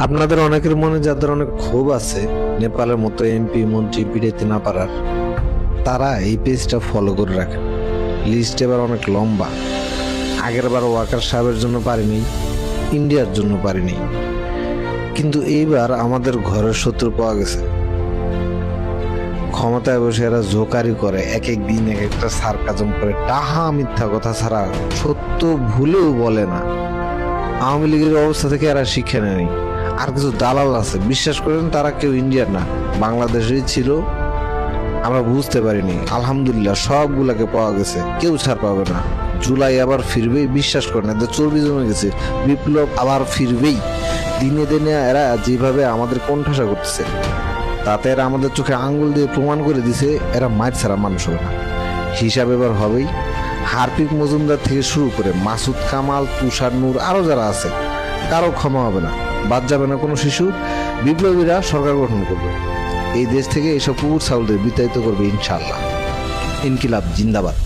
আপনাদের অনেকের মনে যাদের অনেক ক্ষোভ আছে নেপালের মতো এমপি মন্ত্রী পিড়াইতে না পারার, তারা এই পেজটা ফলো করে রাখেন। লিস্ট এবার অনেক লম্বা। আগের বার ওয়াকার সাহেবের জন্য পারিনি, ইন্ডিয়ার জন্য পারিনি, কিন্তু এইবার আমাদের ঘরের শত্রু পাওয়া গেছে। ক্ষমতায় বসে এরা জোকারি করে, এক এক দিন এক একটা সার্কাজম করে, টাহা মিথ্যা কথা ছাড়া সত্য ভুলেও বলে না। আওয়ামী লীগের অবস্থা থেকে এরা শিক্ষা নেয়নি। আর কিছু দালাল আছে, বিশ্বাস করেন তারা কেউ ইন্ডিয়ার না, বাংলাদেশেই ছিল। আমরা বুঝতে পারিনি, আলহামদুলিল্লাহ সবগুলাকে পাওয়া গেছে, কেউ ছাড় পাবে না। জুলাই আবার ফিরবেই, বিশ্বাস করেন, এদের চর্বি জমে গেছে। বিপ্লব আবার ফিরবেই। দিনে দিনে এরা যেভাবে আমাদের কোণঠাসা করতেছে, তাতে এরা আমাদের চোখে আঙ্গুল দিয়ে প্রমাণ করে দিছে এরা মায়ের ছাড়া মানুষ হবে না। হিসাব এবার হবেই। হারপিক মজুমদার থেকে শুরু করে মাসুদ কামাল, তুষার নূর, আরো যারা আছে, কারো ক্ষমা হবে না, বাদ যাবে না কোনো শিশু। বিপ্লবীরা সরকার গঠন করবে, এই দেশ থেকে এইসব কুকুর ছাগলদের বিতাড়িত করবে ইনশাআল্লাহ। ইনকিলাব জিন্দাবাদ।